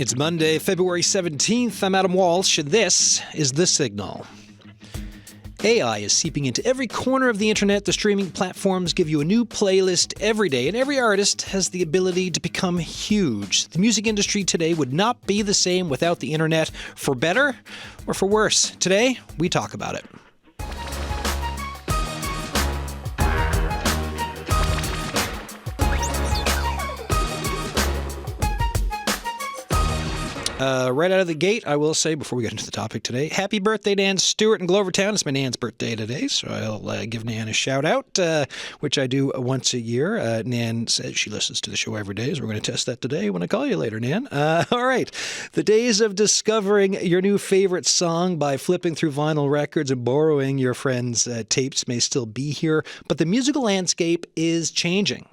It's Monday, February 17th. I'm Adam Walsh, and this is The Signal. AI is seeping into every corner of the internet. The streaming platforms give you a new playlist every day, and every artist has the ability to become huge. The music industry today would not be the same without the internet, for better or for worse. Today, we talk about it. Right out of the gate, I will say, before we get into the topic today, happy birthday, Nan Stewart in Glovertown. It's my Nan's birthday today, so I'll give Nan a shout-out, which I do once a year. Nan says she listens to the show every day, so we're going to test that today when I call you later, Nan. All right. The days of discovering your new favorite song by flipping through vinyl records and borrowing your friends' tapes may still be here, but the musical landscape is changing.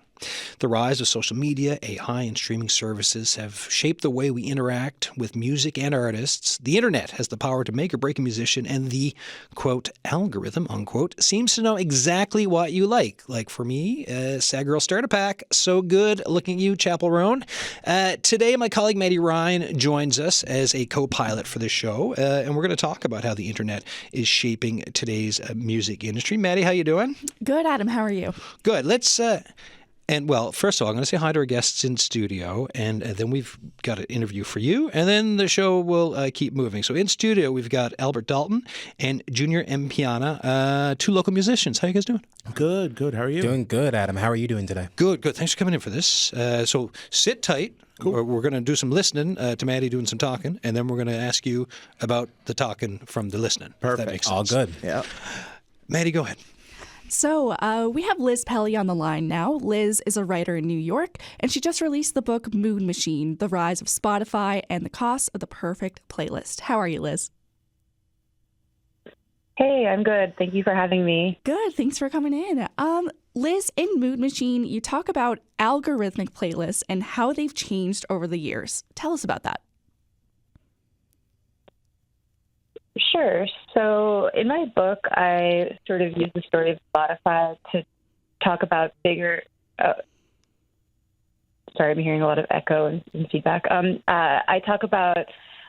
The rise of social media, AI, and streaming services have shaped the way we interact with music and artists. The internet has the power to make or break a musician, and the, quote, algorithm, unquote, seems to know exactly what you like. Like for me, Sad Girl Starter Pack, so good. Looking at you, Chapel Roan. Today, my colleague Maddie Ryan joins us as a co-pilot for the show, and we're going to talk about how the internet is shaping today's music industry. Maddie, how you doing? Good, Adam. How are you? Good. And well, first of all, I'm going to say hi to our guests in studio, and then we've got an interview for you, and then the show will keep moving. So in studio, we've got Albert Dalton and Junior M. Piana, two local musicians. How you guys doing? Good. How are you? Doing good, Adam. How are you doing today? Good. Thanks for coming in for this. So sit tight. Cool. We're going to do some listening to Maddie doing some talking, and then we're going to ask you about the talking from the listening. Perfect. If that makes sense. All good. Yeah. Maddie, go ahead. So we have Liz Pelly on the line now. Liz is a writer in New York, and she just released the book Mood Machine, The Rise of Spotify and the Cost of the Perfect Playlist. How are you, Liz? Hey, I'm good. Thank you for having me. Good. Thanks for coming in. Liz, in Mood Machine, you talk about algorithmic playlists and how they've changed over the years. Tell us about that. Sure. So in my book, I sort of use the story of Spotify to talk about bigger... sorry, I'm hearing a lot of echo and feedback. I talk about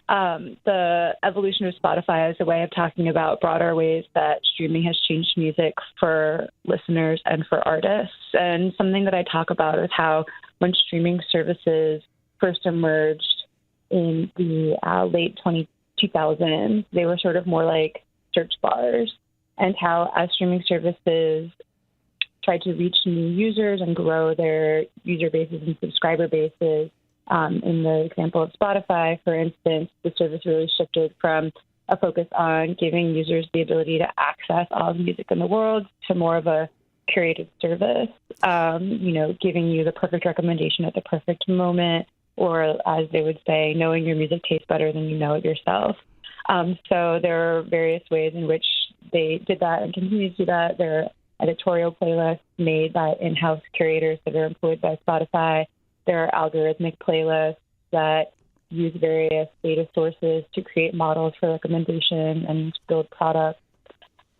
the evolution of Spotify as a way of talking about broader ways that streaming has changed music for listeners and for artists. And something that I talk about is how when streaming services first emerged in the late 2000s, they were sort of more like search bars, and how as streaming services tried to reach new users and grow their user bases and subscriber bases, in the example of Spotify, for instance, the service really shifted from a focus on giving users the ability to access all the music in the world to more of a curated service, giving you the perfect recommendation at the perfect moment, or as they would say, knowing your music tastes better than you know it yourself. So there are various ways in which they did that and continue to do that. There are editorial playlists made by in-house curators that are employed by Spotify. There are algorithmic playlists that use various data sources to create models for recommendation and build products.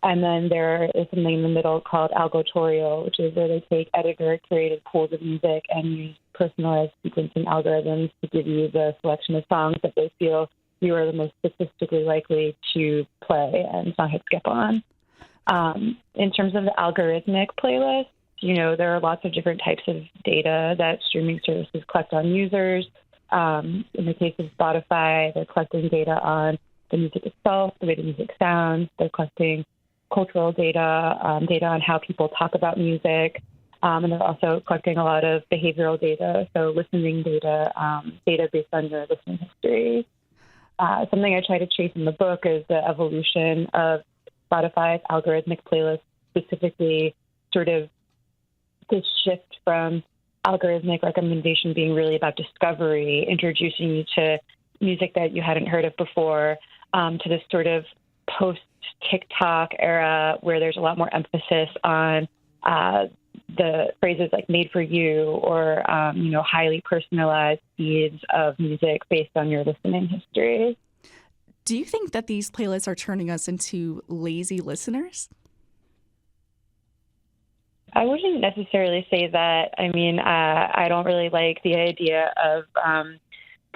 And then there is something in the middle called algotorial, which is where they take editor-curated pools of music and use personalized sequencing algorithms to give you the selection of songs that they feel you are the most statistically likely to play and not hit skip on. In terms of the algorithmic playlist, there are lots of different types of data that streaming services collect on users. In the case of Spotify, they're collecting data on the music itself, the way the music sounds. They're collecting cultural data, data on how people talk about music. And they're also collecting a lot of behavioral data, so listening data, data based on your listening history. Something I try to chase in the book is the evolution of Spotify's algorithmic playlist, specifically sort of this shift from algorithmic recommendation being really about discovery, introducing you to music that you hadn't heard of before, to this sort of post-TikTok era where there's a lot more emphasis on the phrases like made for you or, highly personalized feeds of music based on your listening history. Do you think that these playlists are turning us into lazy listeners? I wouldn't necessarily say that. I mean, I don't really like the idea of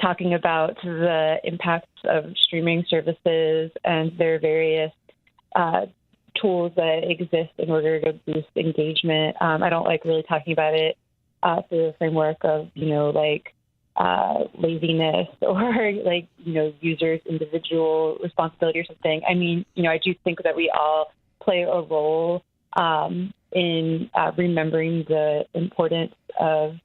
talking about the impacts of streaming services and their various tools that exist in order to boost engagement. I don't like really talking about it through the framework of, laziness or users' individual responsibility or something. I mean, I do think that we all play a role in remembering the importance of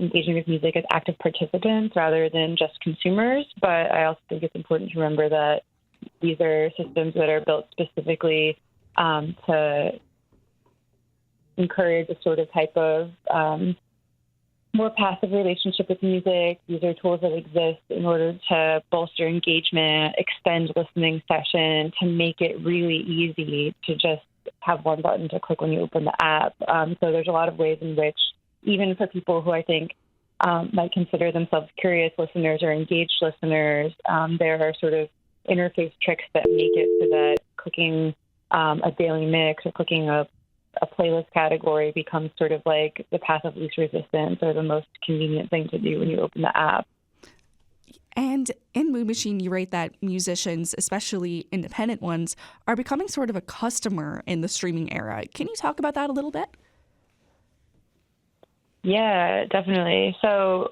engaging with music as active participants rather than just consumers. But I also think it's important to remember that these are systems that are built specifically to encourage a sort of type of more passive relationship with music. These are tools that exist in order to bolster engagement, extend listening session, to make it really easy to just have one button to click when you open the app. So there's a lot of ways in which, even for people who I think might consider themselves curious listeners or engaged listeners, there are sort of interface tricks that make it so that clicking a daily mix or clicking a playlist category becomes sort of like the path of least resistance or the most convenient thing to do when you open the app. And in Mood Machine, you write that musicians, especially independent ones, are becoming sort of a customer in the streaming era. Can you talk about that a little bit? Yeah, definitely. So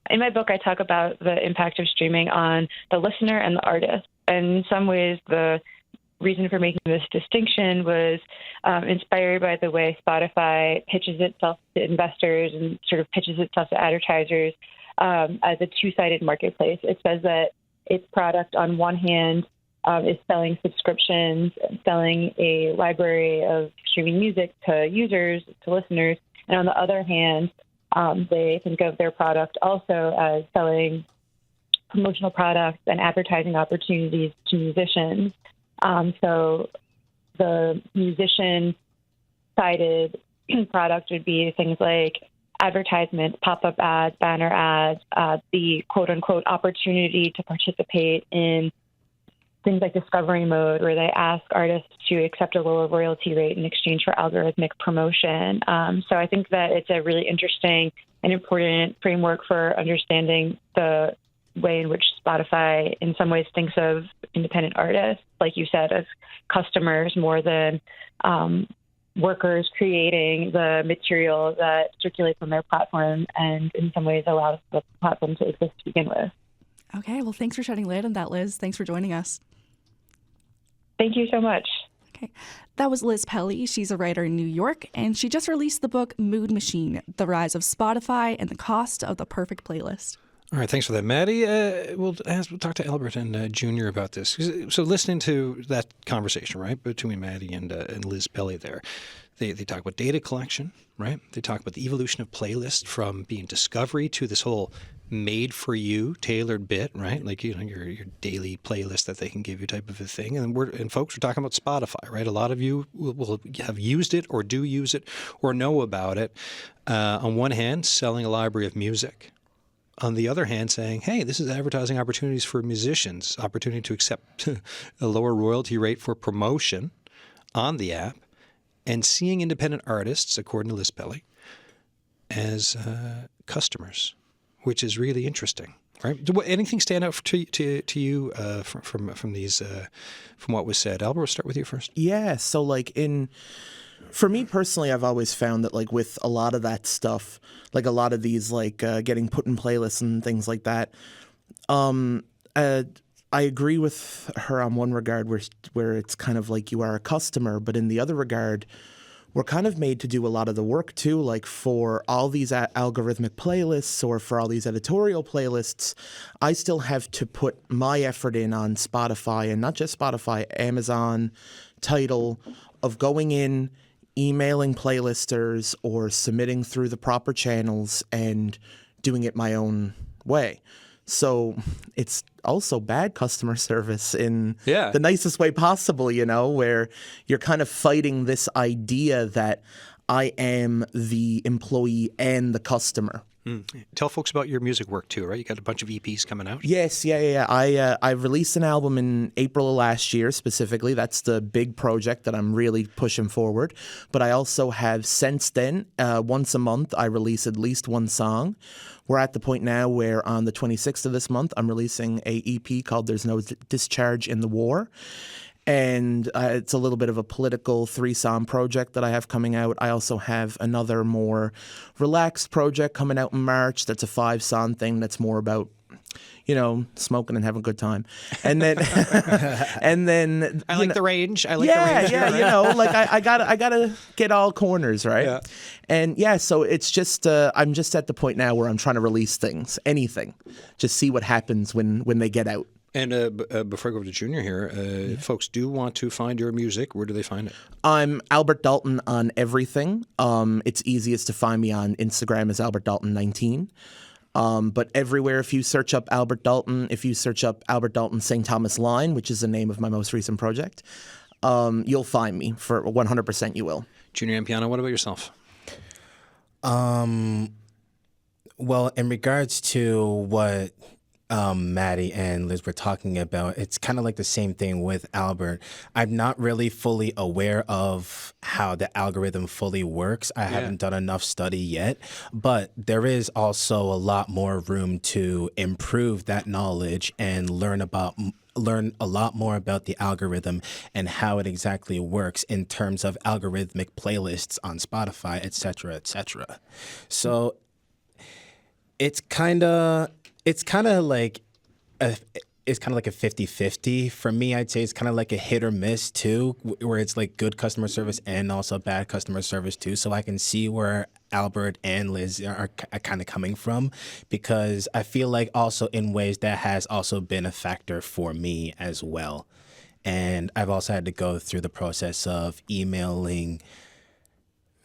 in my book, I talk about the impact of streaming on the listener and the artist. And in some ways, the reason for making this distinction was inspired by the way Spotify pitches itself to investors and sort of pitches itself to advertisers as a two-sided marketplace. It says that its product, on one hand, is selling subscriptions, selling a library of streaming music to users, to listeners. And on the other hand, they think of their product also as selling promotional products and advertising opportunities to musicians. So the musician-sided product would be things like advertisements, pop-up ads, banner ads, the quote-unquote opportunity to participate in things like discovery mode, where they ask artists to accept a lower royalty rate in exchange for algorithmic promotion. So I think that it's a really interesting and important framework for understanding the way in which Spotify in some ways thinks of independent artists, like you said, as customers more than workers creating the material that circulates on their platform and in some ways allows the platform to exist to begin with. Okay, well, thanks for shedding light on that, Liz. Thanks for joining us. Thank you so much. Okay, that was Liz Pelly. She's a writer in New York, and she just released the book Mood Machine, The Rise of Spotify and the Cost of the Perfect Playlist. All right, thanks for that, Maddie. We'll talk to Albert and Junior about this. So listening to that conversation, right, between Maddie and Liz Pelly there, they talk about data collection, right? They talk about the evolution of playlists from being discovery to this whole made-for-you, tailored bit, right? Like, your daily playlist that they can give you type of a thing. And folks, we're talking about Spotify, right? A lot of you will have used it or do use it or know about it. On one hand, selling a library of music. On the other hand, saying, hey, this is advertising opportunities for musicians, opportunity to accept a lower royalty rate for promotion on the app, and seeing independent artists, according to Liz Pelly, as customers, which is really interesting, right? Anything stand out to you from these from what was said? Albert, we'll start with you first. Yeah, so for me personally, I've always found that with a lot of that stuff, like a lot of these getting put in playlists and things like that, I agree with her on one regard where it's kind of like you are a customer, but in the other regard, we're kind of made to do a lot of the work too, like for all these algorithmic playlists or for all these editorial playlists, I still have to put my effort in on Spotify, and not just Spotify, Amazon, Tidal, of going in, emailing playlisters or submitting through the proper channels and doing it my own way. So it's also bad customer service in the nicest way possible, where you're kind of fighting this idea that I am the employee and the customer. Tell folks about your music work too, right? You got a bunch of EPs coming out. Yes, yeah. I released an album in April of last year specifically. That's the big project that I'm really pushing forward. But I also have since then, once a month, I release at least one song. We're at the point now where on the 26th of this month, I'm releasing a EP called There's No Discharge in the War. And it's a little bit of a political 3-song project that I have coming out. I also have another more relaxed project coming out in March that's a 5-song thing that's more about, smoking and having a good time. And then, I like the range. I like the range. Yeah, I gotta get all corners, right? Yeah. And so it's just I'm just at the point now where I'm trying to release things, anything, just see what happens when they get out. And before I go over to Junior here, if folks do want to find your music, where do they find it? I'm Albert Dalton on everything. It's easiest to find me on Instagram as Albert Dalton 19. But everywhere, if you search up Albert Dalton, if you search up Albert Dalton St. Thomas Line, which is the name of my most recent project, you'll find me. For 100% you will. Junior and Piano, what about yourself? Well, in regards to what Maddie and Liz were talking about, it's kind of like the same thing with Albert. I'm not really fully aware of how the algorithm fully works. I haven't done enough study yet, but there is also a lot more room to improve that knowledge and learn a lot more about the algorithm and how it exactly works in terms of algorithmic playlists on Spotify, etc., etc. So it's kind of like a 50-50 for me. I'd say it's kind of like a hit or miss too, where it's like good customer service and also bad customer service too. So I can see where Albert and Liz are kind of coming from, because I feel like also in ways that has also been a factor for me as well. And I've also had to go through the process of emailing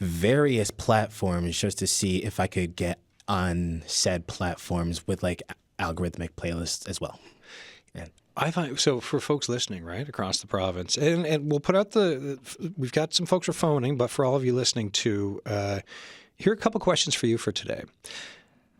various platforms just to see if I could get on said platforms with like algorithmic playlists as well. I find so for folks listening right across the province, and we'll put out we've got some folks are phoning, but for all of you listening to, here are a couple questions for you for today,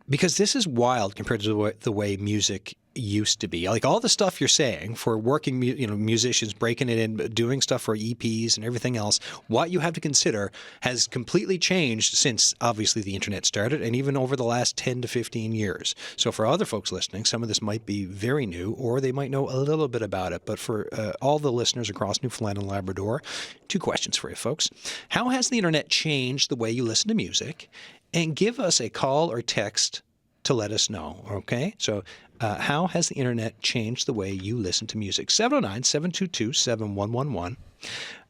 because this is wild compared to the way music used to be. Like all the stuff you're saying for working, musicians breaking it in, doing stuff for EPs and everything else, what you have to consider has completely changed since obviously the internet started, and even over the last 10 to 15 years. So for other folks listening, some of this might be very new, or they might know a little bit about it. But for all the listeners across Newfoundland and Labrador, 2 questions for you folks. How has the internet changed the way you listen to music? And give us a call or text to let us know, okay? So how has the internet changed the way you listen to music? 709-722-7111,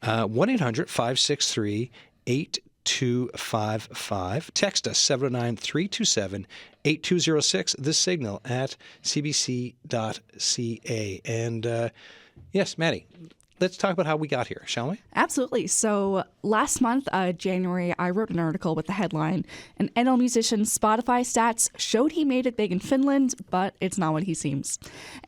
1-800-563-8255. Text us, 709-327-8206, the signal at cbc.ca. And yes, Maddie, let's talk about how we got here, shall we? Absolutely. So last month, January, I wrote an article with the headline, "An NL musician's Spotify stats showed he made it big in Finland, but it's not what he seems."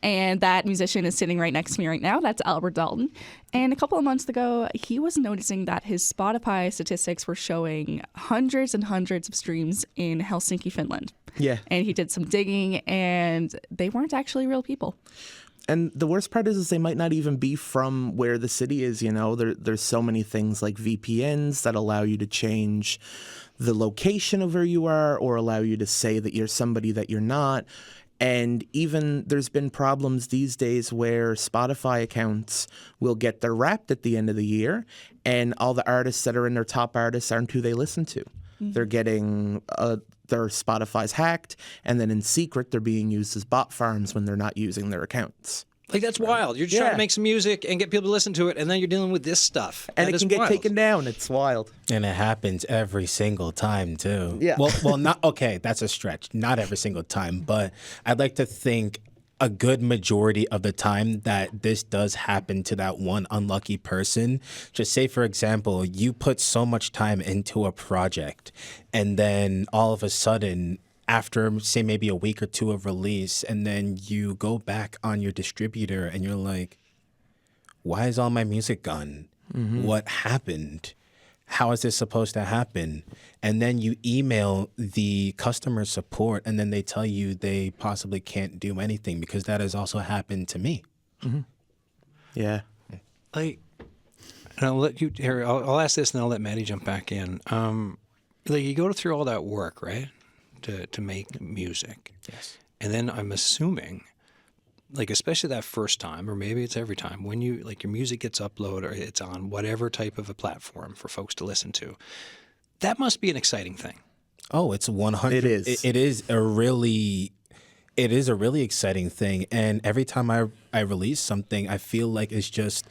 And that musician is sitting right next to me right now. That's Albert Dalton. And a couple of months ago, he was noticing that his Spotify statistics were showing hundreds and hundreds of streams in Helsinki, Finland. Yeah. And he did some digging, and they weren't actually real people. And the worst part is they might not even be from where the city is, There's so many things like VPNs that allow you to change the location of where you are or allow you to say that you're somebody that you're not. And even there's been problems these days where Spotify accounts will get their Wrapped at the end of the year, and all the artists that are in their top artists aren't who they listen to. Mm-hmm. They're getting their Spotify's hacked, and then in secret they're being used as bot farms when they're not using their accounts. Like, that's wild. You're just trying to make some music and get people to listen to it, and then you're dealing with this stuff. And it can get taken down. It's wild. And it happens every single time, too. Yeah. Well, not okay, that's a stretch. Not every single time, but I'd like to think a good majority of the time that this does happen to that one unlucky person. Just say, for example, you put so much time into a project, and then all of a sudden, after, say, maybe a week or 2 of release, and then you go back on your distributor and you're like, why is all my music gone? Mm-hmm. What happened? how is this supposed to happen? And then you email the customer support, and then they tell you they possibly can't do anything, because that has also happened to me. Yeah. Like, and I'll let you, Harry, I'll ask this and then I'll let Maddie jump back in. Like, you go through all that work, right, to make music. Yes. And then I'm assuming, like, especially that first time, or maybe it's every time, when you, like, your music gets uploaded or it's on whatever type of a platform for folks to listen to, that must be an exciting thing. Oh, it's 100. It is. It is a really exciting thing. And every time I release something, I feel like it's just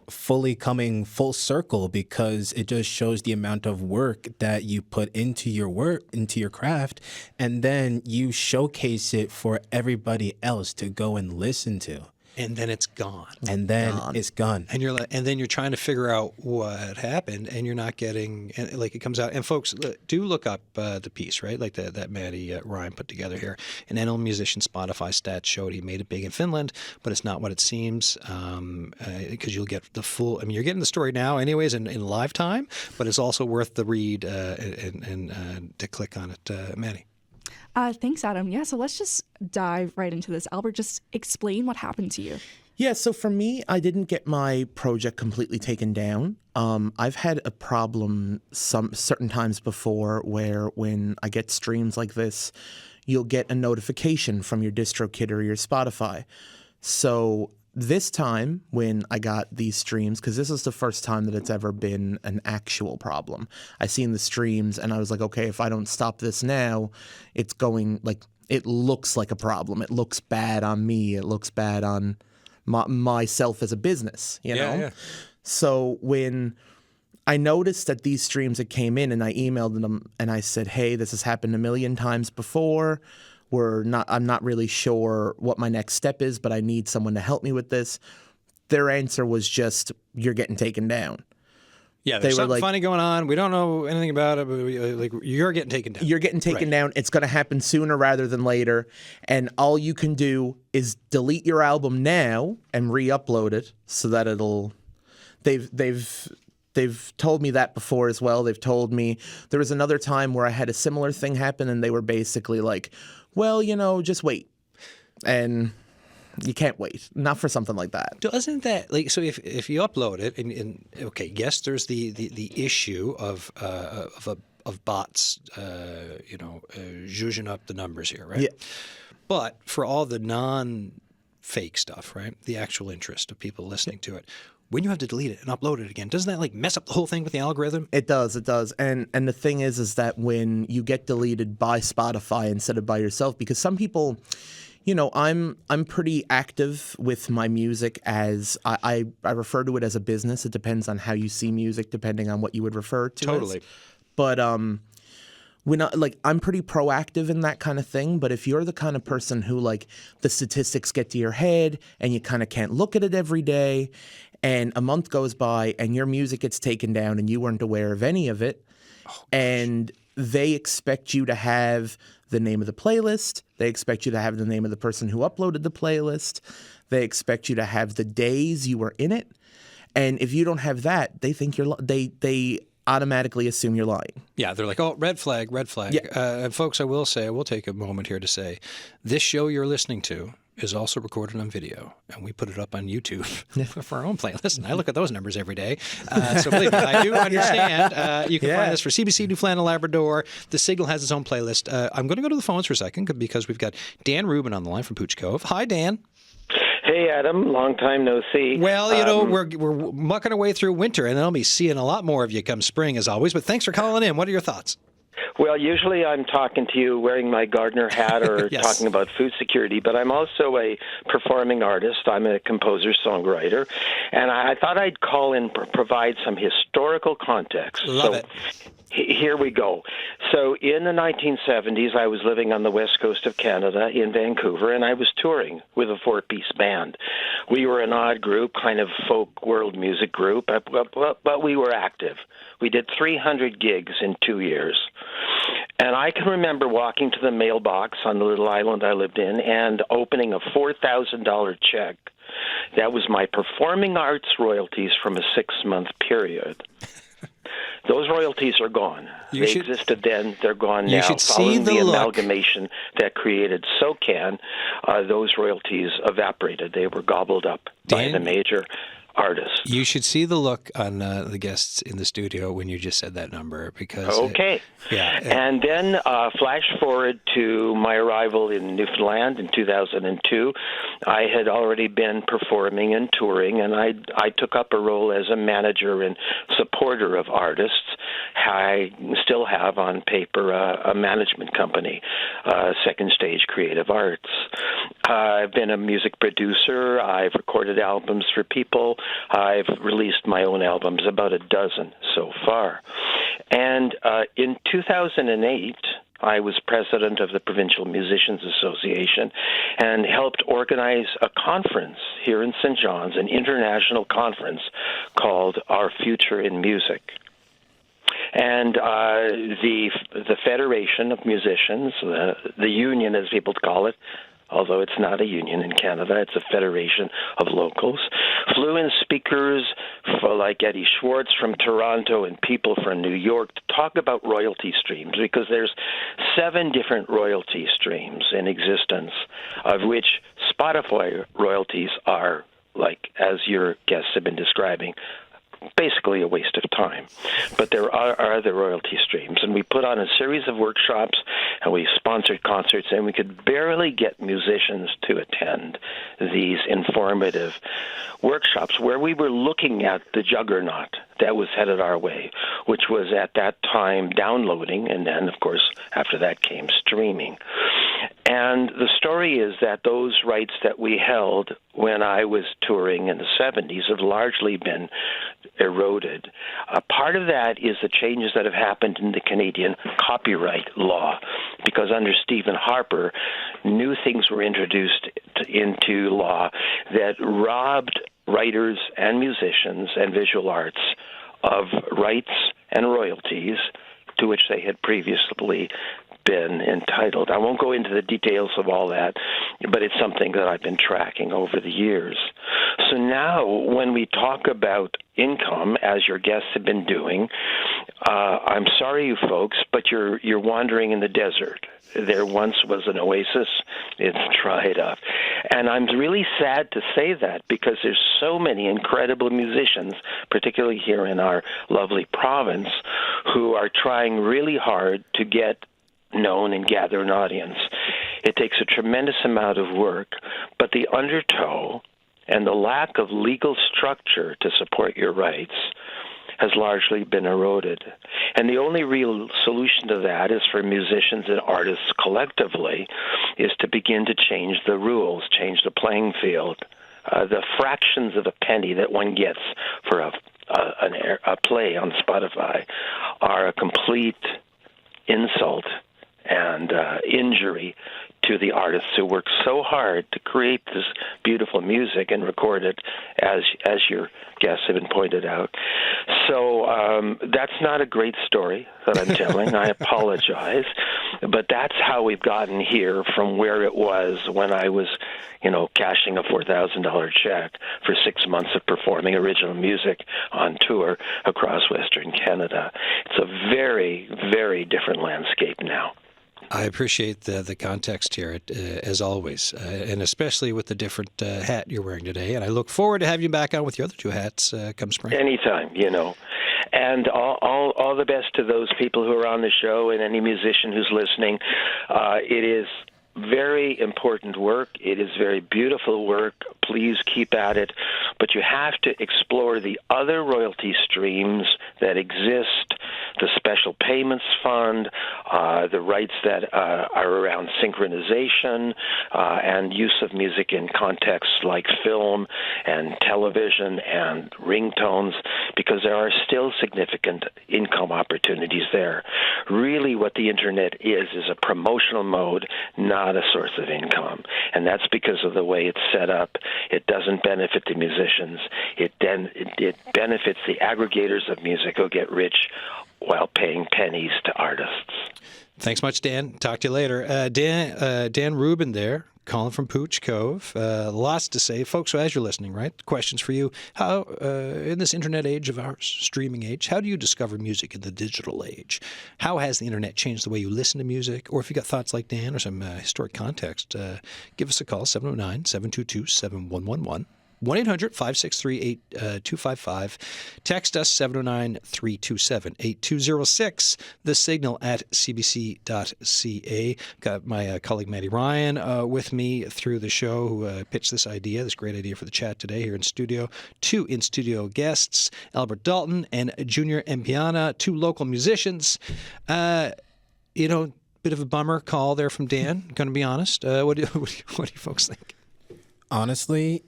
fully coming full circle, because it just shows the amount of work that you put into your work, into your craft, and then you showcase it for everybody else to go and listen to. And then it's gone. And then it's gone. And you're like, and then you're trying to figure out what happened, and you're not getting, and like, it comes out. And folks, do look up the piece, right? Like that Maddie Ryan put together here. An NL musician Spotify stats showed he made it big in Finland, but it's not what it seems, because you'll get the full. I mean, you're getting the story now, anyways, in live time, but it's also worth the read and to click on it, Maddie. Thanks, Adam. Yeah, so let's just dive right into this. Albert, just explain what happened to you. Yeah, so for me, I didn't get my project completely taken down. I've had a problem certain times before where when I get streams like this, you'll get a notification from your DistroKid or your Spotify. So this time when I got these streams, because this is the first time that it's ever been an actual problem, I seen the streams and I was like, okay, if I don't stop this now, it's going, like, it looks like a problem. It looks bad on me. It looks bad on myself as a business, you know? Yeah. So when I noticed that these streams that came in, and I emailed them and I said, hey, this has happened a million times before. I'm not really sure what my next step is, but I need someone to help me with this. Their answer was just, you're getting taken down. Yeah, there's something funny going on. We don't know anything about it, but you're getting taken down. You're getting taken down. It's going to happen sooner rather than later. And all you can do is delete your album now and re-upload it so that it'll... They've told me that before as well. They've told me there was another time where I had a similar thing happen, and they were basically like, well, just wait. And you can't wait. Not for something like that. Doesn't that, like, so if you upload it, and okay, yes, there's the issue of bots, zhuzhing up the numbers here, right? Yeah. But for all the non-fake stuff, right, the actual interest of people listening to it, when you have to delete it and upload it again, doesn't that like mess up the whole thing with the algorithm? It does. And the thing is that when you get deleted by Spotify instead of by yourself, because some people, I'm pretty active with my music, as I refer to it as a business. It depends on how you see music, depending on what you would refer to. Totally. But I'm pretty proactive in that kind of thing. But if you're the kind of person who, like, the statistics get to your head and you kind of can't look at it every day, and a month goes by and your music gets taken down and you weren't aware of any of it, and they expect you to have the name of the playlist, they expect you to have the name of the person who uploaded the playlist, they expect you to have the days you were in it, and if you don't have that, they think they automatically assume you're lying. Yeah, they're like, oh, red flag, red flag. Yeah. And folks, I will take a moment here to say, this show you're listening to is also recorded on video, and we put it up on YouTube for our own playlist. And I look at those numbers every day. So believe me, I do understand. You can find us for CBC, Newfoundland, and Labrador. The Signal has its own playlist. I'm going to go to the phones for a second because we've got Dan Rubin on the line from Pooch Cove. Hi, Dan. Hey, Adam. Long time no see. Well, we're mucking our way through winter, and I'll be seeing a lot more of you come spring, as always. But thanks for calling in. What are your thoughts? Well, usually I'm talking to you wearing my gardener hat or Yes. talking about food security, but I'm also a performing artist. I'm a composer-songwriter, and I thought I'd call in provide some historical context. Love it. Here we go. So in the 1970s, I was living on the west coast of Canada in Vancouver, and I was touring with a four-piece band. We were an odd group, kind of folk world music group, but we were active. We did 300 gigs in 2 years. And I can remember walking to the mailbox on the little island I lived in and opening a $4,000 check. That was my performing arts royalties from a 6-month period. Those royalties are gone. They existed then, they're gone now. Should see Following the look. amalgamation that created SOCAN, those royalties evaporated. They were gobbled up by the major artists. You should see the look on the guests in the studio when you just said that number, because Okay. And then flash forward to my arrival in Newfoundland in 2002. I had already been performing and touring, and I took up a role as a manager and supporter of artists. I still have on paper a management company, Second Stage Creative Arts. I've been a music producer. I've recorded albums for people. I've released my own albums, about a dozen so far. And in 2008, I was president of the Provincial Musicians Association and helped organize a conference here in St. John's, an international conference called Our Future in Music. And the Federation of Musicians, the union as people call it, although it's not a union in Canada, it's a federation of locals, flew in speakers like Eddie Schwartz from Toronto and people from New York to talk about royalty streams, because there's 7 different royalty streams in existence, of which Spotify royalties are, like as your guests have been describing, basically a waste of time. But there are other royalty streams, and we put on a series of workshops, and we sponsored concerts, and we could barely get musicians to attend these informative workshops where we were looking at the juggernaut that was headed our way, which was at that time downloading, and then, of course, after that came streaming. And the story is that those rights that we held when I was touring in the 70s have largely been eroded. Part of that is the changes that have happened in the Canadian copyright law, because under Stephen Harper, new things were introduced into law that robbed writers and musicians and visual arts of rights and royalties to which they had previously been entitled. I won't go into the details of all that, but it's something that I've been tracking over the years. So now when we talk about income, as your guests have been doing, I'm sorry, you folks, but you're wandering in the desert. There once was an oasis. It's dried up. And I'm really sad to say that, because there's so many incredible musicians, particularly here in our lovely province, who are trying really hard to get known and gather an audience. It takes a tremendous amount of work, but the undertow and the lack of legal structure to support your rights has largely been eroded. And the only real solution to that is for musicians and artists collectively is to begin to change the rules, change the playing field. The fractions of a penny that one gets for a play on Spotify are a complete insult and injury to the artists who work so hard to create this beautiful music and record it, as your guests have been pointed out. So that's not a great story that I'm telling. I apologize. But that's how we've gotten here from where it was when I was, cashing a $4,000 check for 6 months of performing original music on tour across Western Canada. It's a very, very different landscape now. I appreciate the context here, as always, and especially with the different hat you're wearing today. And I look forward to having you back on with your other 2 hats come spring. Anytime, And all the best to those people who are on the show and any musician who's listening. It is very important work. It is very beautiful work. Please keep at it. But you have to explore the other royalty streams that exist, the Special Payments Fund, the rights that are around synchronization and use of music in contexts like film and television and ringtones, because there are still significant income opportunities there. Really what the Internet is a promotional mode, not a source of income. And that's because of the way it's set up. It doesn't benefit the musicians. It benefits the aggregators of music who get rich while paying pennies to artists. Thanks much, Dan. Talk to you later. Dan Rubin there, calling from Pooch Cove. Lots to say. Folks, so as you're listening, right, questions for you. How, in this internet age of ours, streaming age, how do you discover music in the digital age? How has the internet changed the way you listen to music? Or if you got thoughts like Dan or some historic context, give us a call, 709-722-7111. 1-800-563-8255. Text us 709-327-8206. The signal at cbc.ca. Got my colleague Maddie Ryan with me through the show who pitched this great idea for the chat today here in studio. 2 in-studio guests, Albert Dalton and Junior Mpiana, 2 local musicians. Bit of a bummer call there from Dan, going to be honest. What do you folks think? Honestly,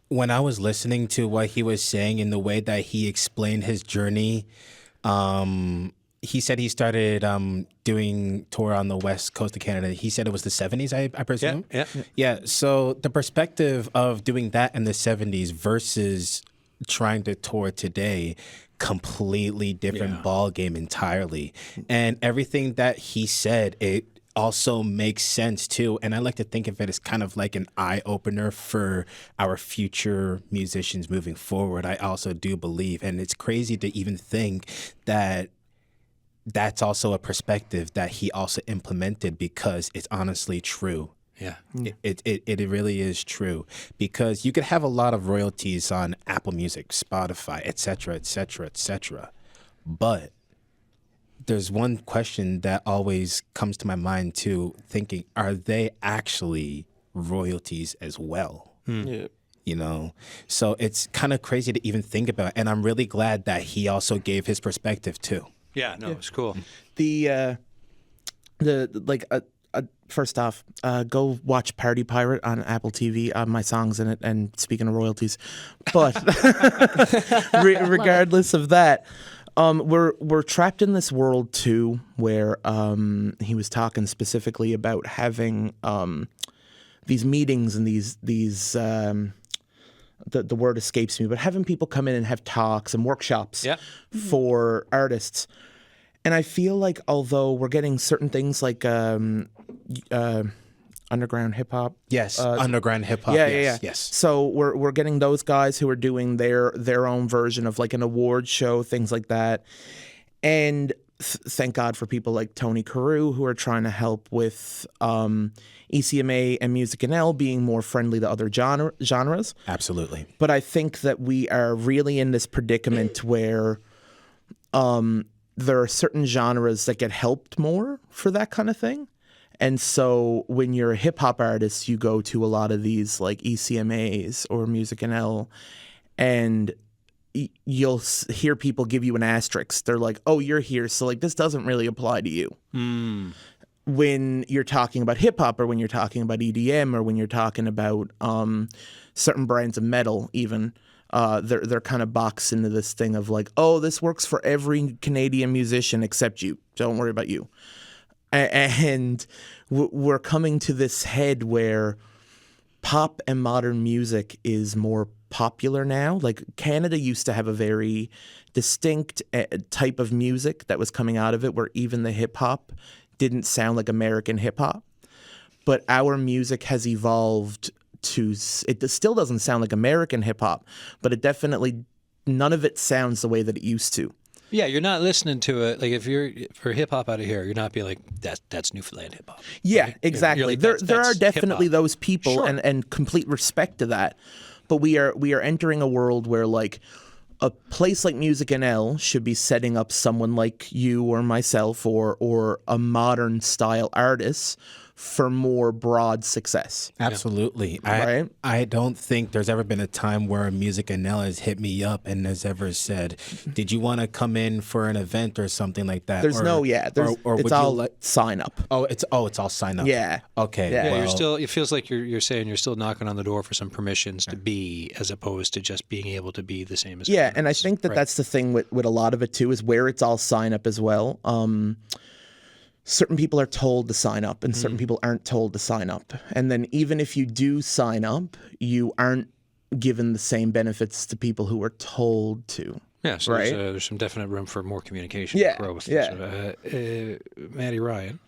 when I was listening to what he was saying in the way that he explained his journey, he said he started doing tour on the west coast of Canada. He said it was the 70s, I presume? Yeah, so the perspective of doing that in the 70s versus trying to tour today, completely different ball game entirely. And everything that he said, it also makes sense too. And I like to think of it as kind of like an eye-opener for our future musicians moving forward. I also do believe, and it's crazy to even think that that's also a perspective that he also implemented, because it's honestly true. Yeah. It really is true, because you could have a lot of royalties on Apple Music, Spotify, et cetera, et cetera, et cetera. But there's one question that always comes to my mind too, thinking, are they actually royalties as well? Yeah. You know, so it's kind of crazy to even think about. And I'm really glad that he also gave his perspective too. Yeah, no, it's cool. First off, go watch Party Pirate on Apple TV. My song's in it, and speaking of royalties, but regardless of that, we're trapped in this world too, where he was talking specifically about having these meetings and these the word escapes me, but having people come in and have talks and workshops for artists. And I feel like although we're getting certain things like underground hip hop. Yes, underground hip hop. Yes. So we're getting those guys who are doing their own version of like an award show, things like that. And thank God for people like Tony Carew who are trying to help with ECMA and Music NL being more friendly to other genres. Absolutely. But I think that we are really in this predicament where there are certain genres that get helped more for that kind of thing. And so when you're a hip hop artist, you go to a lot of these like ECMAs or Music NL, and you'll hear people give you an asterisk. They're like, oh, you're here, so like this doesn't really apply to you. When you're talking about hip hop, or when you're talking about EDM, or when you're talking about certain brands of metal even, they're kind of boxed into this thing of like, oh, this works for every Canadian musician except you. Don't worry about you. And we're coming to this head where pop and modern music is more popular now. Like Canada used to have a very distinct type of music that was coming out of it, where even the hip hop didn't sound like American hip hop. But our music has evolved to, it still doesn't sound like American hip hop, but it definitely, none of it sounds the way that it used to. Yeah, you're not listening to it like if you're for hip hop out of here, you're not being like that's Newfoundland hip hop. Yeah, right? exactly. Like, there are definitely hip-hop. those people, Sure. and complete respect to that. But we are entering a world where like a place like Music NL should be setting up someone like you or myself or a modern style artist for more broad success. Absolutely. Right? I don't think there's ever been a time where Music NL has hit me up and has ever said, did you want to come in for an event or something like that? There's or it's would all you like, sign up. it's all sign up. Yeah. Okay. Yeah. Yeah, well, you're still. It feels like you're saying you're still knocking on the door for some permissions to be, as opposed to just being able to be the same as. Yeah, everyone and I else. think that Right. that's the thing with a lot of it too, is where it's all sign up as well. Certain people are told to sign up and certain people aren't told to sign up. And then even if you do sign up, you aren't given the same benefits to people who are told to. Yeah, so right? there's some definite room for more communication, Yeah, and growth. yeah. So, Maddie Ryan,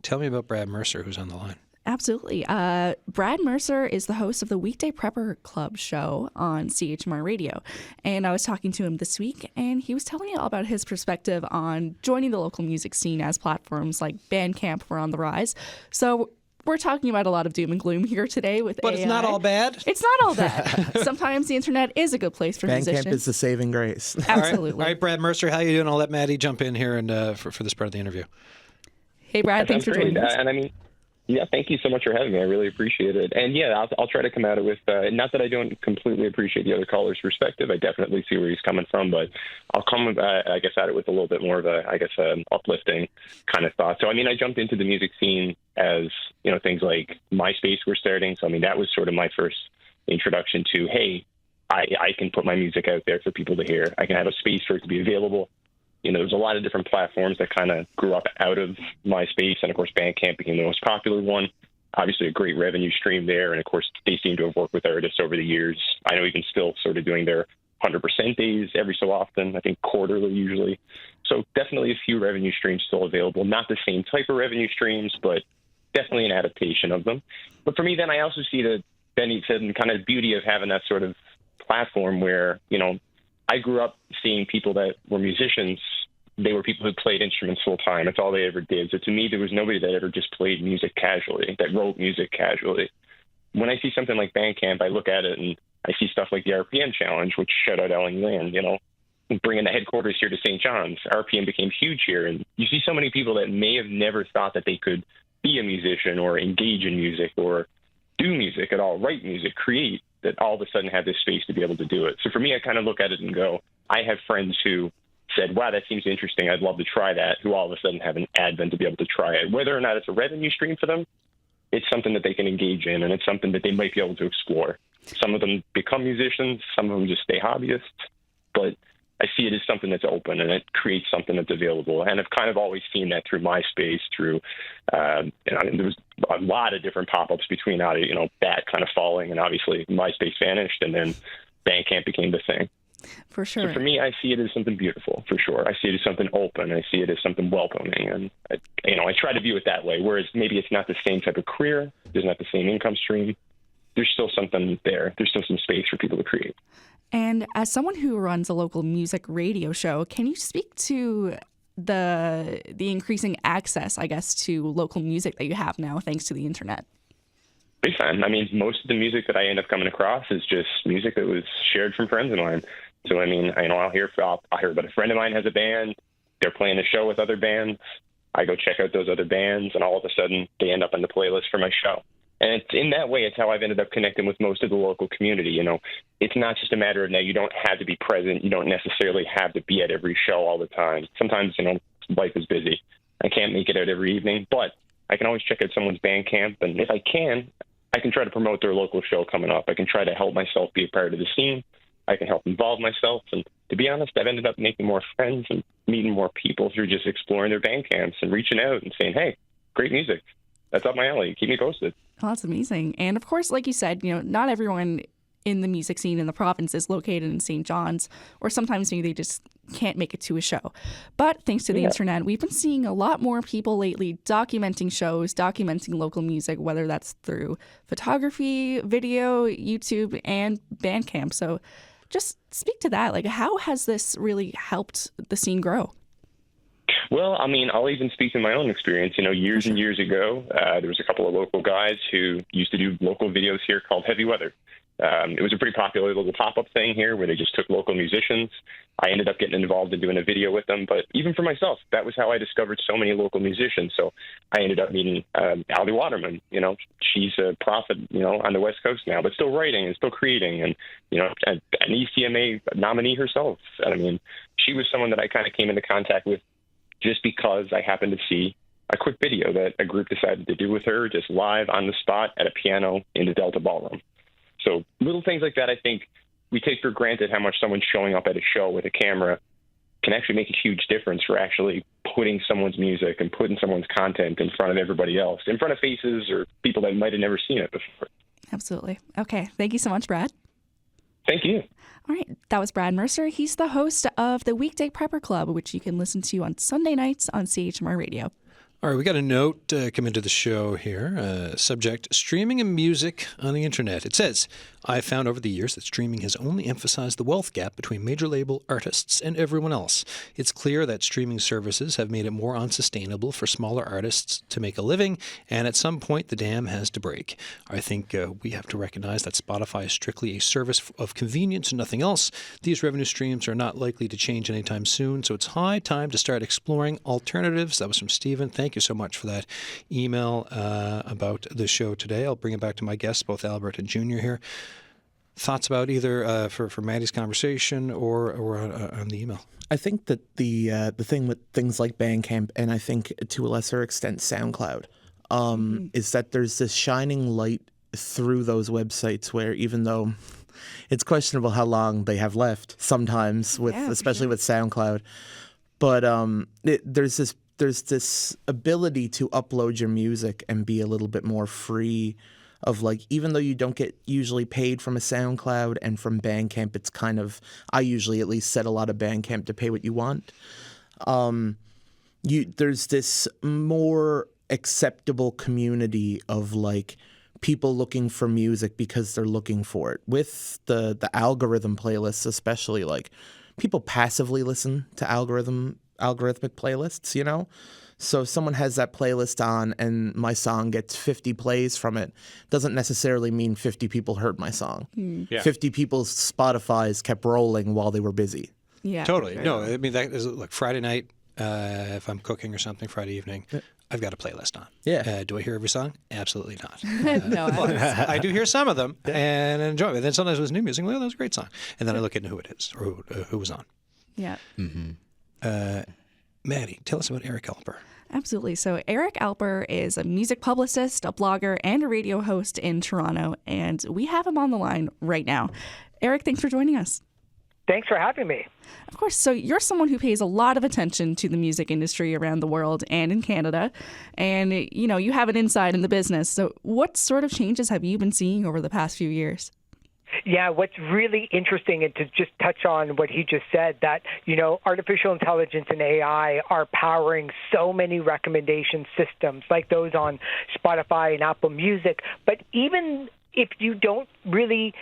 tell me about Brad Mercer, who's on the line. Absolutely. Brad Mercer is the host of the Weekday Prepper Club show on CHMR Radio. And I was talking to him this week, and he was telling me all about his perspective on joining the local music scene as platforms like Bandcamp were on the rise. So we're talking about a lot of doom and gloom here today with But AI. it's not all bad. It's not all bad. Sometimes the internet is a good place for musicians. Bandcamp is the saving grace. Absolutely. All right, Brad Mercer, how you doing? I'll let Maddie jump in here and for this part of the interview. Hey, Brad, thanks for joining us. And I mean, yeah, thank you so much for having me. I really appreciate it. And yeah, I'll try to come at it with, not that I don't completely appreciate the other caller's perspective. I definitely see where he's coming from, but I'll come, I guess, at it with a little bit more of uplifting kind of thought. So, I mean, I jumped into the music scene as, things like MySpace were starting. So, I mean, that was sort of my first introduction to, hey, I can put my music out there for people to hear. I can have a space for it to be available. There's a lot of different platforms that kind of grew up out of MySpace, and of course, Bandcamp became the most popular one. Obviously, a great revenue stream there, and of course, they seem to have worked with artists over the years. I know even still sort of doing their 100% days every so often, I think quarterly usually. So definitely a few revenue streams still available. Not the same type of revenue streams, but definitely an adaptation of them. But for me, then I also see the Benny said and kind of beauty of having that sort of platform where, I grew up seeing people that were musicians. They were people who played instruments full time. That's all they ever did. So to me, there was nobody that ever just played music casually, that wrote music casually. When I see something like Bandcamp, I look at it and I see stuff like the RPM Challenge, which shout out Ellen Land, bringing the headquarters here to St. John's. RPM became huge here. And you see so many people that may have never thought that they could be a musician or engage in music or do music at all, write music, create, that all of a sudden have this space to be able to do it. So for me, I kind of look at it and go, I have friends who said, wow, that seems interesting. I'd love to try that, who all of a sudden have an advent to be able to try it. Whether or not it's a revenue stream for them, it's something that they can engage in, and it's something that they might be able to explore. Some of them become musicians, some of them just stay hobbyists, but I see it as something that's open, and it creates something that's available. And I've kind of always seen that through MySpace, through, there was a lot of different pop-ups between, that kind of falling, and obviously MySpace vanished, and then Bandcamp became the thing. For sure. So for me, I see it as something beautiful, for sure. I see it as something open. I see it as something welcoming. And, I try to view it that way, whereas maybe it's not the same type of career. There's not the same income stream. There's still something there. There's still some space for people to create. And as someone who runs a local music radio show, can you speak to the increasing access, I guess, to local music that you have now thanks to the internet? Big time. I mean, most of the music that I end up coming across is just music that was shared from friends of mine. So, I mean, I'll hear about a friend of mine has a band. They're playing a show with other bands. I go check out those other bands, and all of a sudden they end up on the playlist for my show. And it's in that way, it's how I've ended up connecting with most of the local community. It's not just a matter of now you don't have to be present. You don't necessarily have to be at every show all the time. Sometimes, life is busy. I can't make it out every evening, but I can always check out someone's Bandcamp. And if I can try to promote their local show coming up. I can try to help myself be a part of the scene. I can help involve myself. And to be honest, I've ended up making more friends and meeting more people through just exploring their Bandcamps and reaching out and saying, hey, great music. That's up my alley. Keep me posted. Well, that's amazing. And of course, like you said, not everyone in the music scene in the province is located in St. John's, or sometimes maybe they just can't make it to a show. But thanks to the internet, we've been seeing a lot more people lately documenting shows, documenting local music, whether that's through photography, video, YouTube, and Bandcamp. So just speak to that. Like, how has this really helped the scene grow? Well, I mean, I'll even speak to my own experience. Years and years ago, there was a couple of local guys who used to do local videos here called Heavy Weather. It was a pretty popular little pop-up thing here where they just took local musicians. I ended up getting involved in doing a video with them. But even for myself, that was how I discovered so many local musicians. So I ended up meeting Allie Waterman. She's a prophet, on the West Coast now, but still writing and still creating. And, an ECMA nominee herself. And, I mean, she was someone that I kind of came into contact with just because I happened to see a quick video that a group decided to do with her just live on the spot at a piano in the Delta Ballroom. So little things like that, I think we take for granted how much someone showing up at a show with a camera can actually make a huge difference for actually putting someone's music and putting someone's content in front of everybody else, in front of faces or people that might have never seen it before. Absolutely. Okay. Thank you so much, Brad. Thank you. All right. That was Brad Mercer. He's the host of the Weekday Prepper Club, which you can listen to on Sunday nights on CHMR Radio. All right, we got a note come into the show here. Subject, streaming and music on the internet. It says, I found over the years that streaming has only emphasized the wealth gap between major label artists and everyone else. It's clear that streaming services have made it more unsustainable for smaller artists to make a living, and at some point the dam has to break. I think we have to recognize that Spotify is strictly a service of convenience and nothing else. These revenue streams are not likely to change anytime soon, so it's high time to start exploring alternatives. That was from Stephen. Thank you so much for that email about the show today. I'll bring it back to my guests, both Albert and Junior here. Thoughts about either for Maddie's conversation or on the email? I think that the thing with things like Bandcamp, and I think to a lesser extent SoundCloud, is that there's this shining light through those websites where even though it's questionable how long they have left sometimes, especially with SoundCloud, but there's this ability to upload your music and be a little bit more free of, like, even though you don't get usually paid from a SoundCloud and from Bandcamp, it's kind of, I usually at least set a lot of Bandcamp to pay what you want. There's this more acceptable community of, like, people looking for music because they're looking for it. With the algorithm playlists especially, like, people passively listen to algorithmic playlists, you know? So if someone has that playlist on and my song gets 50 plays from it, doesn't necessarily mean 50 people heard my song. Yeah. 50 people's Spotify's kept rolling while they were busy. Yeah, Totally. No, I mean, that is like Friday night, if I'm cooking or something, Friday evening, I've got a playlist on. Yeah. Do I hear every song? Absolutely not. No, I do hear some of them and enjoy it. Then sometimes with new music, well, that was a great song. And then I look into who it is or who was on. yeah. Maddie, tell us about Eric Alper. Absolutely. So Eric Alper is a music publicist, a blogger, and a radio host in Toronto, and we have him on the line right now. Eric, thanks for joining us. Thanks for having me. Of course. So you're someone who pays a lot of attention to the music industry around the world and in Canada, and you have an insight in the business. So what sort of changes have you been seeing over the past few years? Yeah, what's really interesting, and to just touch on what he just said, that, artificial intelligence and AI are powering so many recommendation systems like those on Spotify and Apple Music. But even if you don't really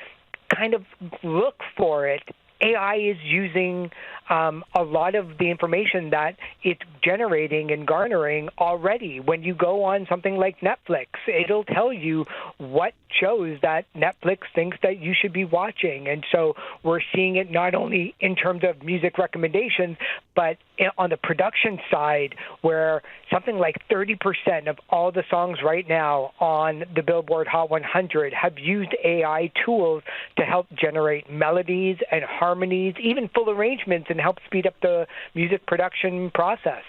kind of look for it, AI is using a lot of the information that it's generating and garnering already. When you go on something like Netflix, it'll tell you what shows that Netflix thinks that you should be watching. And so we're seeing it not only in terms of music recommendations, but on the production side, where something like 30% of all the songs right now on the Billboard Hot 100 have used AI tools to help generate melodies and harmonies, even full arrangements, and help speed up the music production process.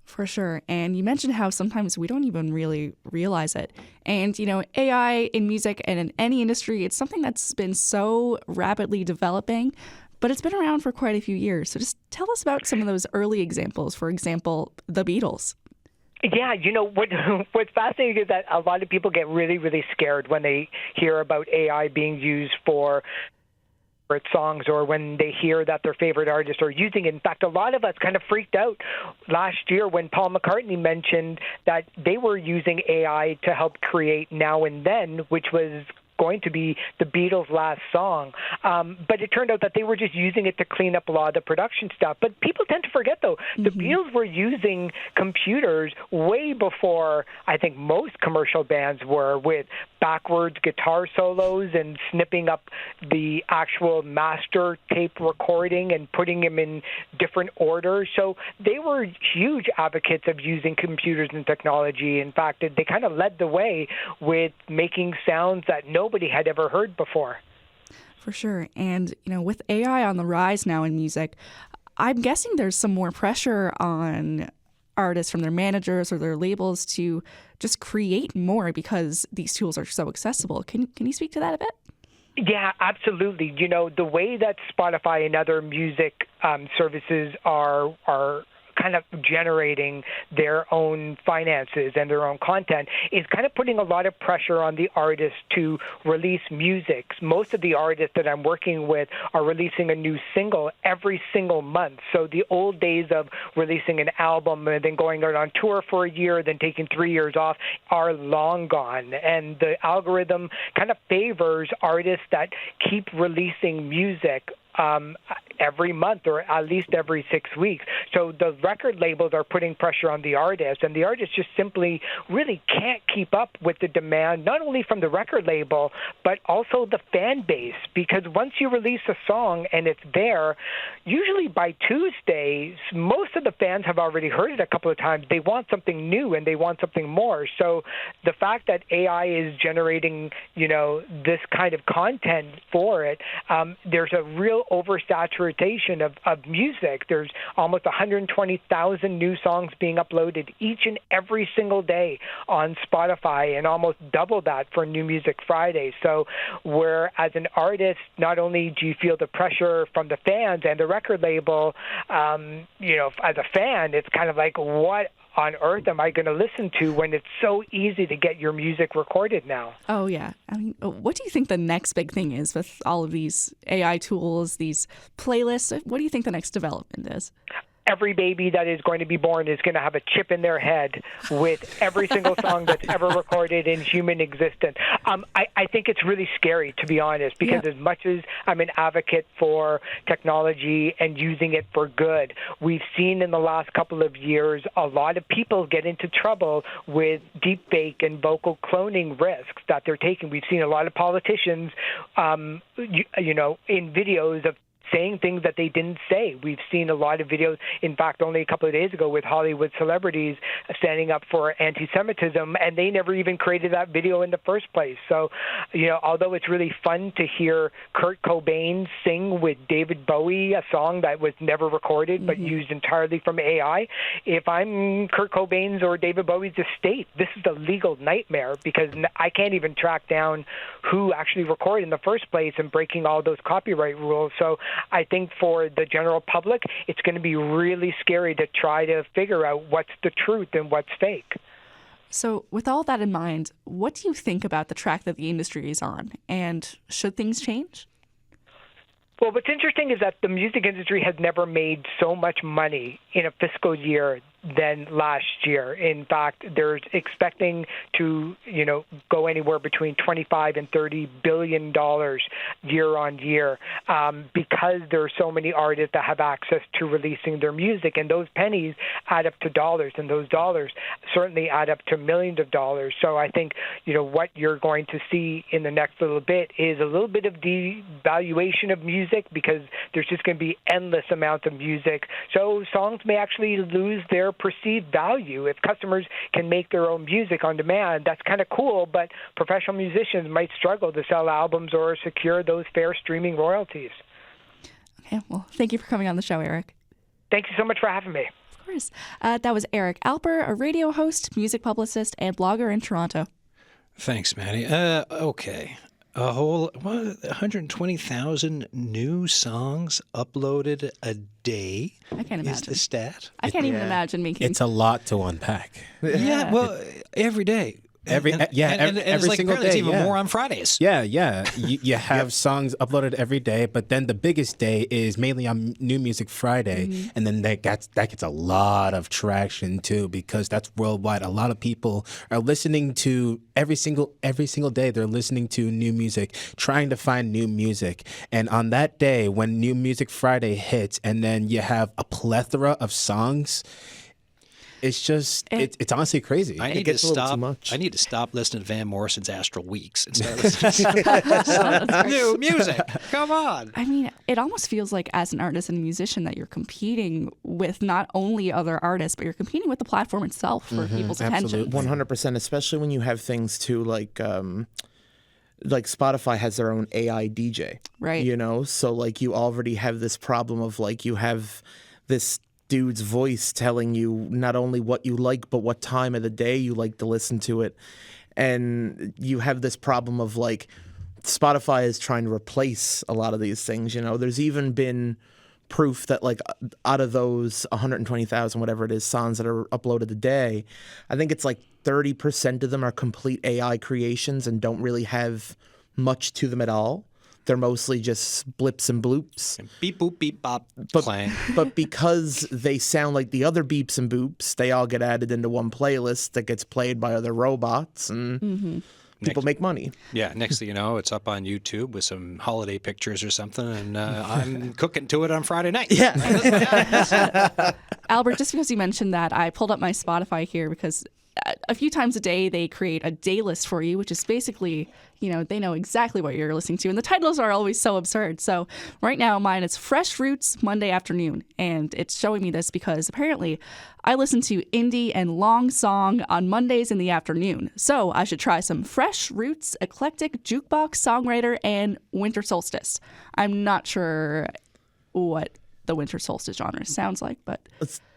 For sure. And you mentioned how sometimes we don't even really realize it. And, AI in music and in any industry, it's something that's been so rapidly developing, but it's been around for quite a few years. So just tell us about some of those early examples. For example, the Beatles. Yeah, what's fascinating is that a lot of people get really, really scared when they hear about AI being used for songs, or when they hear that their favorite artists are using it. In fact, a lot of us kind of freaked out last year when Paul McCartney mentioned that they were using AI to help create Now and Then, which was going to be the Beatles' last song. But it turned out that they were just using it to clean up a lot of the production stuff. But people tend to forget, though, the Beatles were using computers way before I think most commercial bands were, with backwards guitar solos and snipping up the actual master tape recording and putting them in different orders. So they were huge advocates of using computers and technology. In fact, they kind of led the way with making sounds that nobody had ever heard before. For sure. And, with AI on the rise now in music, I'm guessing there's some more pressure on artists from their managers or their labels to just create more because these tools are so accessible. Can you speak to that a bit? Yeah, absolutely. The way that Spotify and other music services are kind of generating their own finances and their own content, is kind of putting a lot of pressure on the artists to release music. Most of the artists that I'm working with are releasing a new single every single month. So the old days of releasing an album and then going out on tour for a year, then taking 3 years off are long gone. And the algorithm kind of favors artists that keep releasing music every month or at least every 6 weeks. So the record labels are putting pressure on the artists, and the artists just simply really can't keep up with the demand, not only from the record label, but also the fan base. Because once you release a song and it's there, usually by Tuesday, most of the fans have already heard it a couple of times. They want something new and they want something more. So the fact that AI is generating, this kind of content for it, there's a real oversaturation of music. There's almost 120,000 new songs being uploaded each and every single day on Spotify, and almost double that for New Music Friday. So where as an artist, not only do you feel the pressure from the fans and the record label, as a fan, it's kind of like, what on earth am I going to listen to when it's so easy to get your music recorded now? Oh, yeah. I mean, what do you think the next big thing is with all of these AI tools, these playlists? What do you think the next development is? Every baby that is going to be born is going to have a chip in their head with every single song that's ever recorded in human existence. I think it's really scary, to be honest, because as much as I'm an advocate for technology and using it for good, we've seen in the last couple of years a lot of people get into trouble with deepfake and vocal cloning risks that they're taking. We've seen a lot of politicians, in videos of saying things that they didn't say. We've seen a lot of videos, in fact, only a couple of days ago, with Hollywood celebrities standing up for anti-Semitism, and they never even created that video in the first place. So, although it's really fun to hear Kurt Cobain sing with David Bowie, a song that was never recorded but used entirely from AI, if I'm Kurt Cobain's or David Bowie's estate, this is a legal nightmare, because I can't even track down who actually recorded in the first place and breaking all those copyright rules. So I think for the general public, it's going to be really scary to try to figure out what's the truth and what's fake. So with all that in mind, what do you think about the track that the industry is on? And should things change? Well, what's interesting is that the music industry has never made so much money in a fiscal year than last year. In fact, they're expecting to, go anywhere between $25 and $30 billion year on year, because there are so many artists that have access to releasing their music, and those pennies add up to dollars, and those dollars certainly add up to millions of dollars. So I think, what you're going to see in the next little bit is a little bit of devaluation of music, because there's just going to be endless amounts of music. So songs may actually lose their perceived value. If customers can make their own music on demand, that's kind of cool, but professional musicians might struggle to sell albums or secure those fair streaming royalties. Okay, well, thank you for coming on the show, Eric. Thank you so much for having me. Of course. That was Eric Alper, a radio host, music publicist, and blogger in Toronto. Thanks, Maddie. Okay. A whole 120,000 new songs uploaded a day. I can't imagine. Is the stat? I can't even imagine making. It's a lot to unpack. Yeah, well, every day. Every and every like, single day. It's even more on Fridays. Yeah. You have songs uploaded every day, but then the biggest day is mainly on New Music Friday, and then that gets a lot of traction too, because that's worldwide. A lot of people are listening to every single day. They're listening to new music, trying to find new music, and on that day when New Music Friday hits, and then you have a plethora of songs. It's just, it's honestly crazy. I need to stop listening to Van Morrison's Astral Weeks and start listening to new music. Come on. I mean, it almost feels like as an artist and musician that you're competing with not only other artists, but you're competing with the platform itself for people's attention. 100%, especially when you have things too like Spotify has their own AI DJ. Right. So like you already have this problem of like you have this dude's voice telling you not only what you like, but what time of the day you like to listen to it. And you have this problem of like Spotify is trying to replace a lot of these things. There's even been proof that like out of those 120,000 whatever it is songs that are uploaded a day, I think it's like 30% of them are complete AI creations and don't really have much to them at all. They're mostly just blips and bloops. And beep, boop, beep, bop, But, clang. but because they sound like the other beeps and boops, they all get added into one playlist that gets played by other robots, and people make money. Yeah, next thing you know, it's up on YouTube with some holiday pictures or something, and I'm cooking to it on Friday night. Yeah. Albert, just because you mentioned that, I pulled up my Spotify here because a few times a day they create a day list for you, which is basically, they know exactly what you're listening to. And the titles are always so absurd. So right now mine is Fresh Roots Monday Afternoon. And it's showing me this because apparently I listen to indie and long song on Mondays in the afternoon. So I should try some Fresh Roots, Eclectic, Jukebox, Songwriter, and Winter Solstice. I'm not sure what the Winter Solstice genre sounds like, but...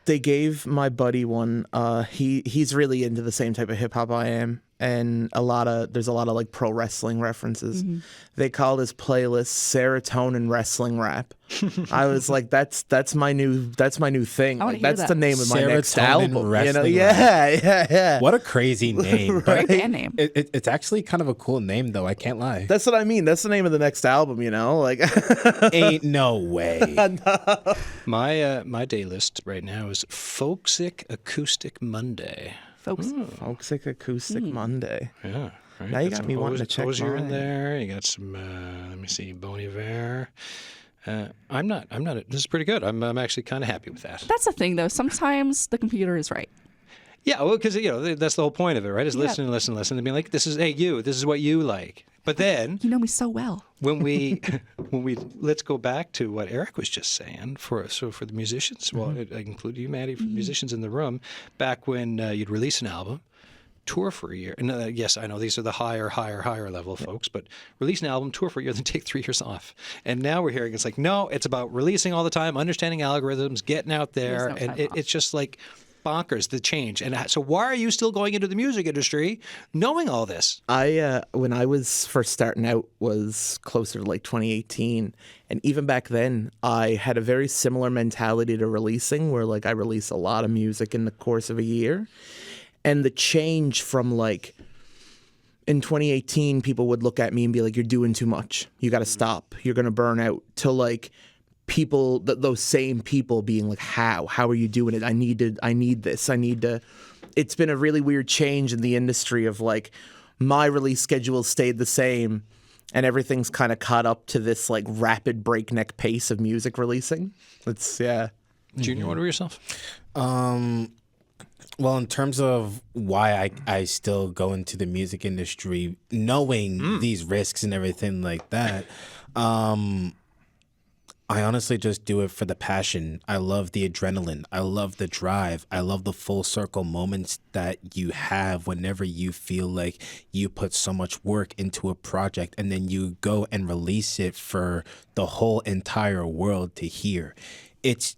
They gave my buddy one. He's really into the same type of hip hop I am, and there's a lot of like pro wrestling references. They called his playlist Serotonin Wrestling Rap. I was like, that's my new thing. I wanna Like, hear that's that. the name of my next Serotonin album. Wrestling Yeah. What a crazy name. great band name. It's actually kind of a cool name, though. I can't lie. That's what I mean. That's the name of the next album. Like, Ain't no way. My day list right now is Folksic Acoustic Monday. Folks. Folksic Acoustic Monday. Yeah. Right. Now you got me wanting to check Osier in mine. there. You got some. Let me see, Bon Iver. I'm not. This is pretty good. I'm actually kind of happy with that. That's the thing, though. Sometimes the computer is right. Yeah, well, because that's the whole point of it, right? Is listen, and being like, this is what you like. But then You know me so well. when we let's go back to what Eric was just saying for the musicians. Well, I include you, Maddie, for musicians in the room. Back when you'd release an album, tour for a year, and yes, I know these are the higher level folks, but release an album, tour for a year, then take 3 years off. And now we're hearing it's like, no, it's about releasing all the time, understanding algorithms, getting out there, There's no and time off. it's just like bonkers, the change. And so why are you still going into the music industry knowing all this? When I was first starting out was closer to like 2018, and even back then I had a very similar mentality to releasing, where like I release a lot of music in the course of a year. And the change from like in 2018, people would look at me and be like, "You're doing too much. You got to stop. You're gonna burn out." To like people, those same people being like, "How are you doing it? I need this. I need to." It's been a really weird change in the industry of like my release schedule stayed the same, and everything's kind of caught up to this like rapid breakneck pace of music releasing. Junior, what about yourself? Well, in terms of why I still go into the music industry, knowing these risks and everything like that, I honestly just do it for the passion. I love the adrenaline. I love the drive. I love the full circle moments that you have whenever you feel like you put so much work into a project and then you go and release it for the whole entire world to hear. It's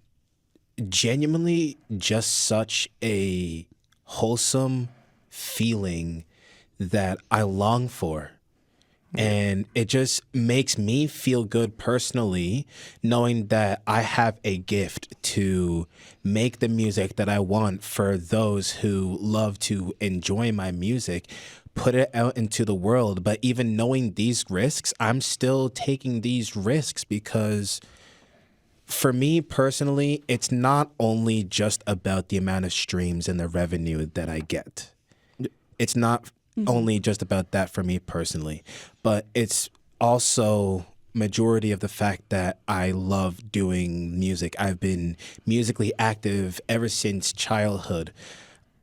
genuinely just such a wholesome feeling that I long for. And it just makes me feel good personally, knowing that I have a gift to make the music that I want for those who love to enjoy my music, put it out into the world. But even knowing these risks, I'm still taking these risks because for me personally, it's not only just about the amount of streams and the revenue that I get. It's not only just about that for me personally, but it's also majority of the fact that I love doing music. I've been musically active ever since childhood,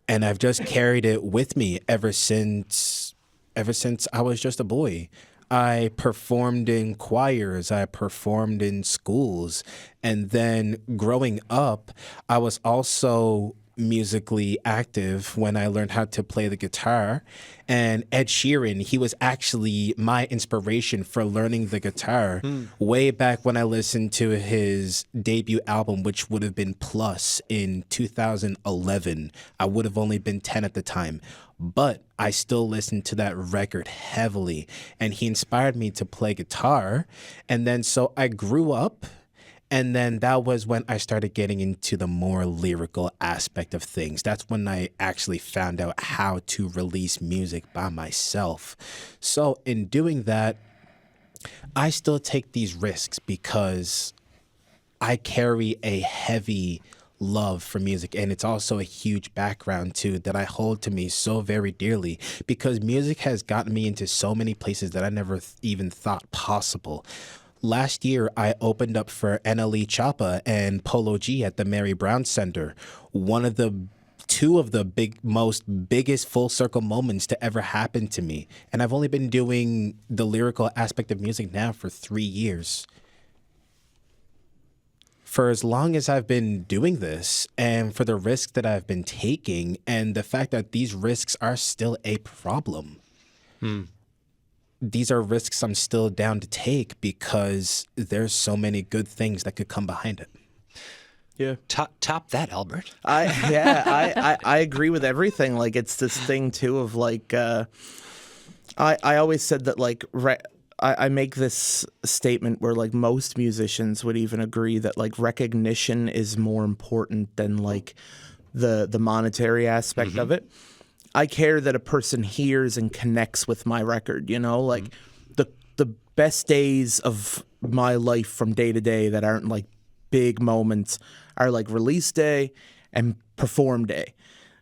and I've just carried it with me ever since I was just a boy. I performed in choirs, I performed in schools, and then growing up, I was also musically active when I learned how to play the guitar. And Ed Sheeran, he was actually my inspiration for learning the guitar way back when I listened to his debut album, which would have been Plus in 2011. I would have only been 10 at the time. But I still listened to that record heavily, and he inspired me to play guitar. And then so I grew up, And then that was when I started getting into the more lyrical aspect of things. That's when I actually found out how to release music by myself. So in doing that, I still take these risks because I carry a heavy love for music, and it's also a huge background too that I hold to me so very dearly, because music has gotten me into so many places that I never even thought possible. Last year, I opened up for NLE Choppa and Polo G at the Mary Brown Center. Two of the biggest full circle moments to ever happen to me. And I've only been doing the lyrical aspect of music now for 3 years. For as long as I've been doing this, and for the risks that I've been taking, and the fact that these risks are still a problem. These are risks I'm still down to take because there's so many good things that could come behind it. Yeah. Top that, Albert. I agree with everything. Like, it's this thing too of like, I always said that like, I make this statement where like most musicians would even agree that like recognition is more important than like the monetary aspect of it. I care that a person hears and connects with my record, you know, like the best days of my life from day to day that aren't like big moments are like release day and perform day.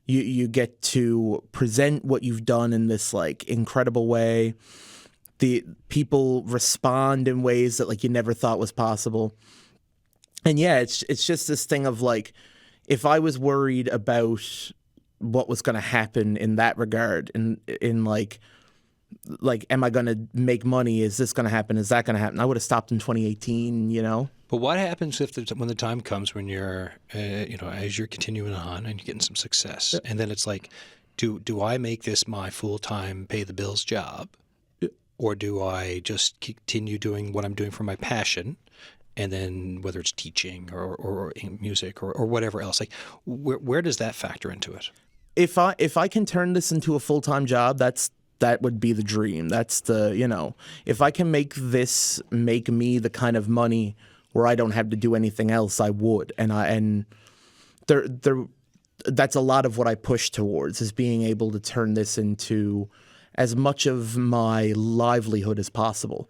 You get to present what you've done in this like incredible way. The people respond in ways that like you never thought was possible. And yeah, it's just this thing of like, if I was worried about what was going to happen in that regard, in like, am I going to make money? Is this going to happen? Is that going to happen? I would have stopped in 2018, you know? But what happens when the time comes when you're, as you're continuing on and you're getting some success, and then it's like, do I make this my full-time pay the bills job, or do I just continue doing what I'm doing for my passion, and then whether it's teaching or music or whatever else, like where does that factor into it? If I can turn this into a full-time job, that would be the dream. That's if I can make me the kind of money where I don't have to do anything else, I would. And that's a lot of what I push towards, is being able to turn this into as much of my livelihood as possible.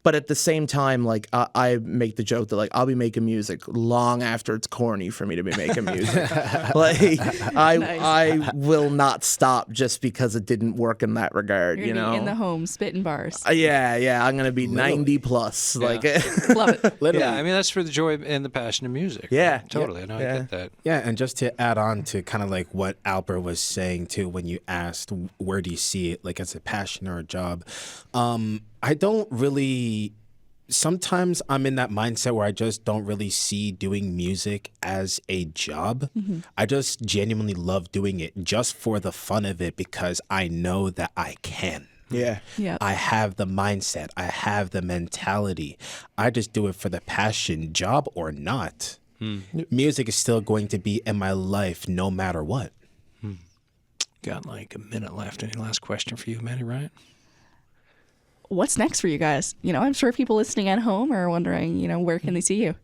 But at the same time, like I make the joke that like I'll be making music long after it's corny for me to be making music. Like I will not stop just because it didn't work in that regard. You're gonna be in the home spitting bars. Yeah. I'm gonna be 90 plus. Yeah. Like Love it. Literally. Yeah, I mean that's for the joy and the passion of music. Yeah, right? Totally. I know. I get that. Yeah, and just to add on to kind of like what Albert was saying too, when you asked where do you see it, like as a passion or a job, I don't really. Sometimes I'm in that mindset where I just don't really see doing music as a job. I just genuinely love doing it just for the fun of it because I know that I can. yeah. I have the mindset. I have the mentality. I just do it for the passion, job or not. Music is still going to be in my life no matter what. Got like a minute left. Any last question for you, Maddie Ryan? What's next for you guys? I'm sure people listening at home are wondering, where can they see you?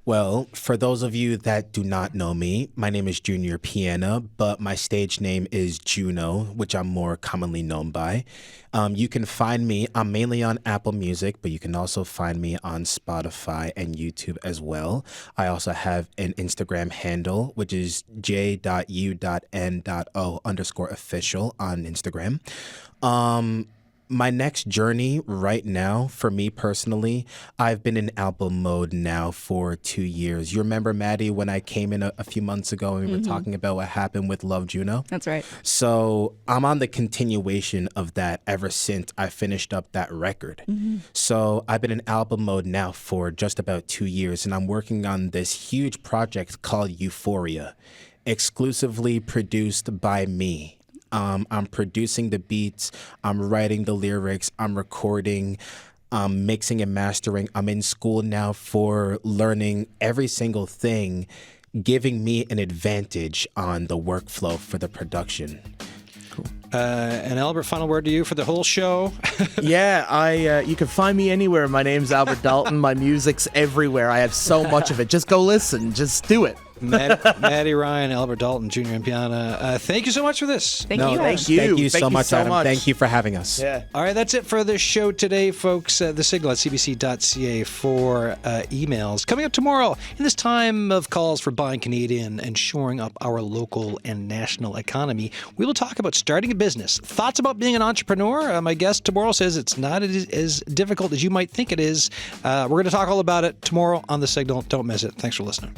Well, for those of you that do not know me, my name is Junior Piana, but my stage name is Juno, which I'm more commonly known by. You can find me, I'm mainly on Apple Music, but you can also find me on Spotify and YouTube as well. I also have an Instagram handle, which is j.u.n.o_official on Instagram. My next journey right now, for me personally, I've been in album mode now for 2 years. You remember, Maddie, when I came in a few months ago and we were talking about what happened with Love Juno? That's right. So I'm on the continuation of that ever since I finished up that record. So I've been in album mode now for just about 2 years, and I'm working on this huge project called Euphoria, exclusively produced by me. I'm producing the beats, I'm writing the lyrics, I'm recording, mixing and mastering. I'm in school now for learning every single thing, giving me an advantage on the workflow for the production. And Albert, final word to you for the whole show. Yeah, you can find me anywhere. My name's Albert Dalton. My music's everywhere. I have so much of it. Just go listen. Just do it. Maddie Ryan, Albert Dalton, Junior Impiana. Thank you so much for this. Thank you. Thank you. Thank you Thank so you much, so Adam. much. Thank you for having us. Yeah. All right, that's it for the show today, folks. The signal at cbc.ca for emails. Coming up tomorrow, in this time of calls for buying Canadian and shoring up our local and national economy, we will talk about starting a business. Thoughts about being an entrepreneur? My guest tomorrow says it's not as difficult as you might think it is. We're going to talk all about it tomorrow on The Signal. Don't miss it. Thanks for listening.